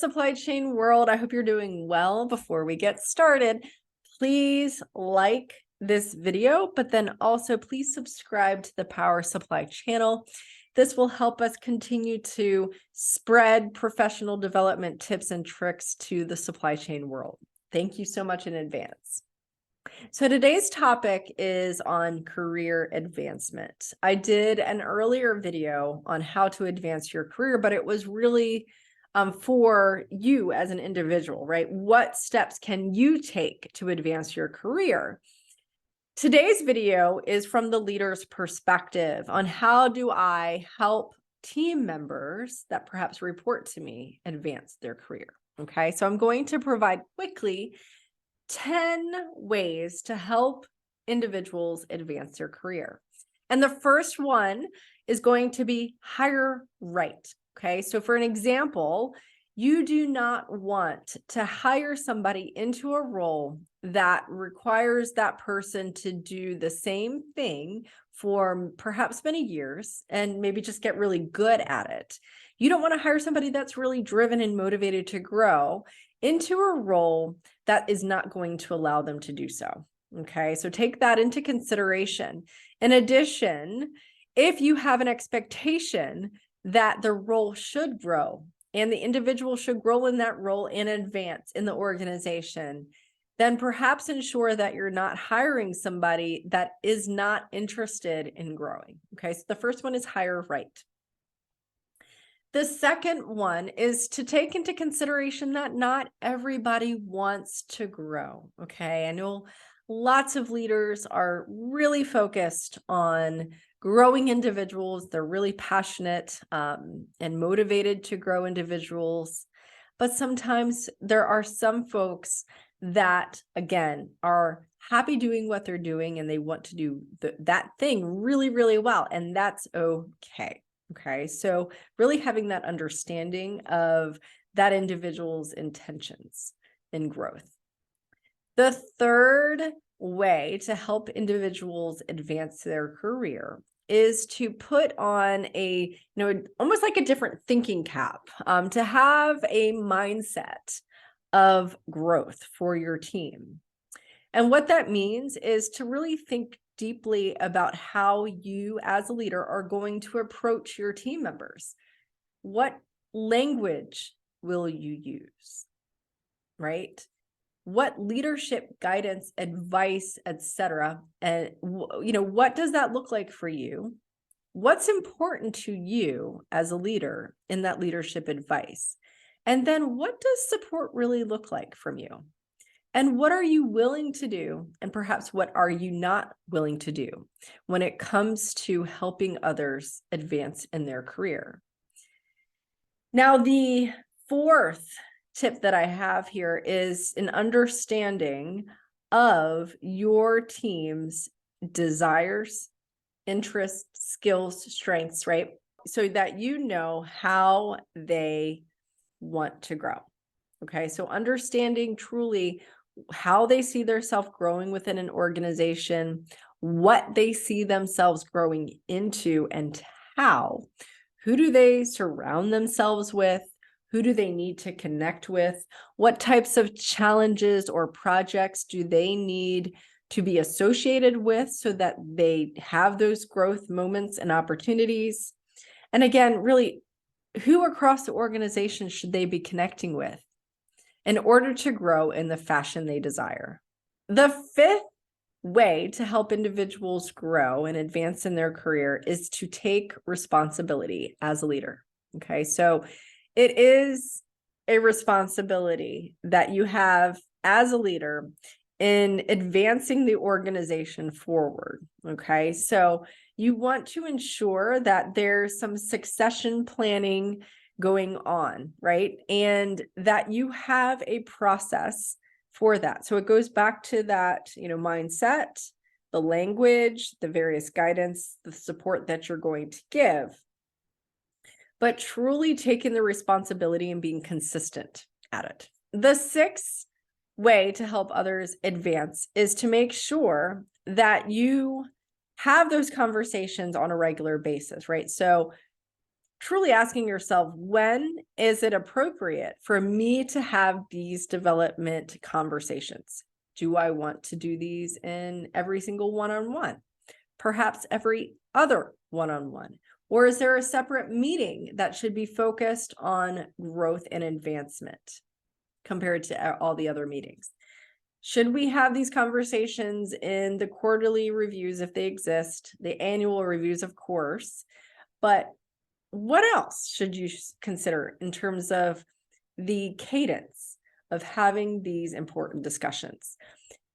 supply chain world. I hope you're doing well. Before we get started, please like this video, but then also please subscribe to the Power Supply channel. This will help us continue to spread professional development tips and tricks to the supply chain world. Thank you so much in advance. So today's topic is on career advancement. I did an earlier video on how to advance your career, but it was really for you as an individual, right? What steps can you take to advance your career? Today's video is from the leader's perspective on how do I help team members that perhaps report to me advance their career. Okay, so I'm going to provide quickly 10 ways to help individuals advance their career. And the first one is going to be hire right. Okay, so for an example, you do not want to hire somebody into a role that requires that person to do the same thing for perhaps many years and maybe just get really good at it. You don't want to hire somebody that's really driven and motivated to grow into a role that is not going to allow them to do so. Okay, so take that into consideration. In addition, if you have an expectation that the role should grow and the individual should grow in that role in advance in the organization, then perhaps ensure that you're not hiring somebody that is not interested in growing. Okay, so the first one is hire right. The second one is to take into consideration that not everybody wants to grow. Okay, I know lots of leaders are really focused on growing individuals. They're really passionate and motivated to grow individuals. But sometimes there are some folks that, again, are happy doing what they're doing and they want to do that thing really, really well. And that's okay. Okay, so really having that understanding of that individual's intentions in growth. The third way to help individuals advance their career is to put on a, almost like a different thinking cap, to have a mindset of growth for your team. And what that means is to really think deeply about how you as a leader are going to approach your team members. What language will you use, right? What leadership guidance, advice, etc. And what does that look like for you? What's important to you as a leader in that leadership advice? And then what does support really look like from you? And what are you willing to do? And perhaps what are you not willing to do when it comes to helping others advance in their career? Now, the fourth tip that I have here is an understanding of your team's desires, interests, skills, strengths, right? So that you know how they want to grow. Okay, so understanding truly how they see themselves growing within an organization, what they see themselves growing into and how. Who do they surround themselves with? Who do they need to connect with? What types of challenges or projects do they need to be associated with so that they have those growth moments and opportunities? And again, really, who across the organization should they be connecting with in order to grow in the fashion they desire? The fifth way to help individuals grow and advance in their career is to take responsibility as a leader. Okay, so it is a responsibility that you have as a leader in advancing the organization forward. Okay, so you want to ensure that there's some succession planning going on, right? And that you have a process for that. So it goes back to that, mindset, the language, the various guidance, the support that you're going to give, but truly taking the responsibility and being consistent at it. The sixth way to help others advance is to make sure that you have those conversations on a regular basis, right? So truly asking yourself, when is it appropriate for me to have these development conversations? Do I want to do these in every single one-on-one? Perhaps every other one-on-one? Or is there a separate meeting that should be focused on growth and advancement compared to all the other meetings? Should we have these conversations in the quarterly reviews if they exist, the annual reviews, of course, but what else should you consider in terms of the cadence of having these important discussions?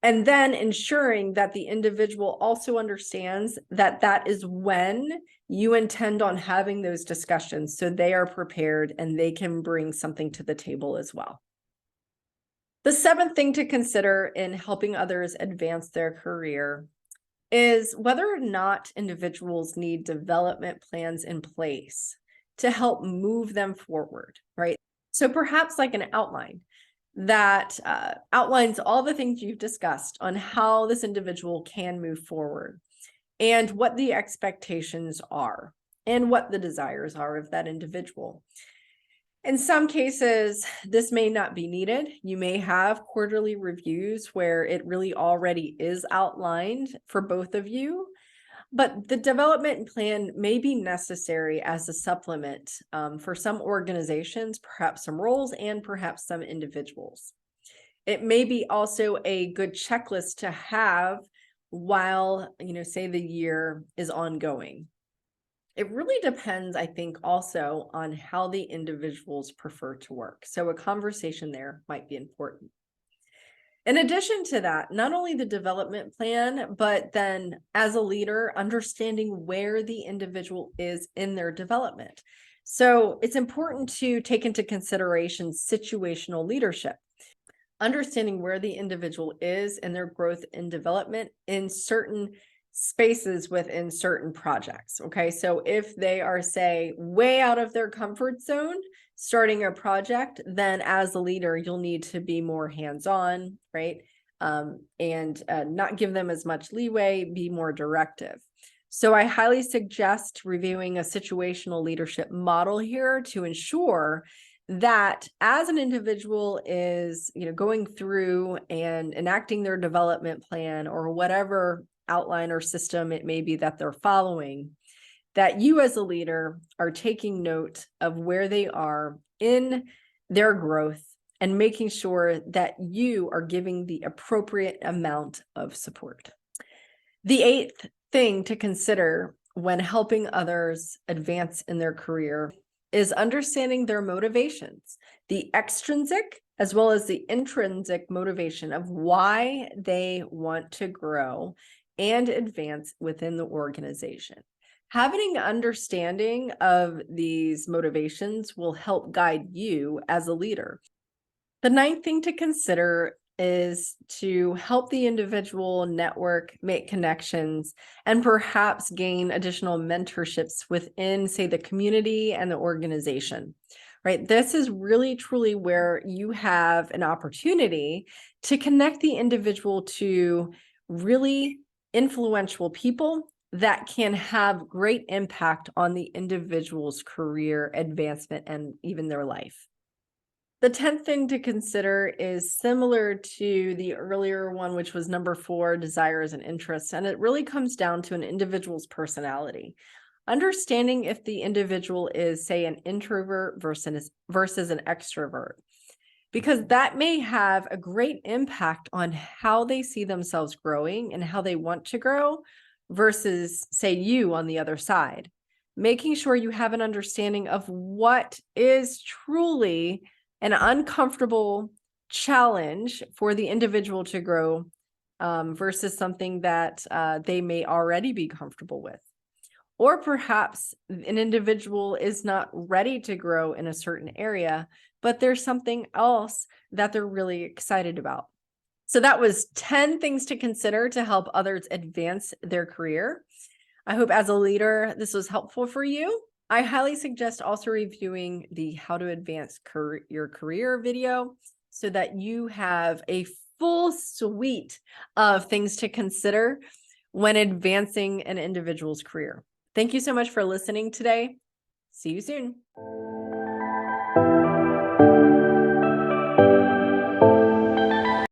And then ensuring that the individual also understands that that is when you intend on having those discussions, so they are prepared and they can bring something to the table as well. The seventh thing to consider in helping others advance their career is whether or not individuals need development plans in place to help move them forward, right? So perhaps like an outline that outlines all the things you've discussed on how this individual can move forward and what the expectations are and what the desires are of that individual. In some cases, this may not be needed. You may have quarterly reviews where it really already is outlined for both of you, but the development plan may be necessary as a supplement for some organizations, perhaps some roles, and perhaps some individuals. It may be also a good checklist to have while, say the year is ongoing. It really depends, I think, also on how the individuals prefer to work. So a conversation there might be important. In addition to that, not only the development plan, but then as a leader, understanding where the individual is in their development. So it's important to take into consideration situational leadership, understanding where the individual is in their growth and development in certain spaces within certain projects. Okay, so if they are, say, way out of their comfort zone starting a project, then as a leader, you'll need to be more hands-on, right? And not give them as much leeway, be more directive. So I highly suggest reviewing a situational leadership model here to ensure that as an individual is, going through and enacting their development plan or whatever outline or system it may be that they're following, that you as a leader are taking note of where they are in their growth and making sure that you are giving the appropriate amount of support. The eighth thing to consider when helping others advance in their career is understanding their motivations, the extrinsic as well as the intrinsic motivation of why they want to grow and advance within the organization. Having an understanding of these motivations will help guide you as a leader. The ninth thing to consider is to help the individual network, make connections, and perhaps gain additional mentorships within, say, the community and the organization, right? This is really, truly where you have an opportunity to connect the individual to really influential people that can have great impact on the individual's career advancement and even their life. The 10th thing to consider is similar to the earlier one, which was number 4, desires and interests. And it really comes down to an individual's personality. Understanding if the individual is, say, an introvert versus an extrovert, because that may have a great impact on how they see themselves growing and how they want to grow versus, say, you on the other side. Making sure you have an understanding of what is truly an uncomfortable challenge for the individual to grow versus something that they may already be comfortable with. Or perhaps an individual is not ready to grow in a certain area, but there's something else that they're really excited about. So that was 10 things to consider to help others advance their career. I hope as a leader, this was helpful for you. I highly suggest also reviewing the How to Advance Your Career video so that you have a full suite of things to consider when advancing an individual's career. Thank you so much for listening today. See you soon.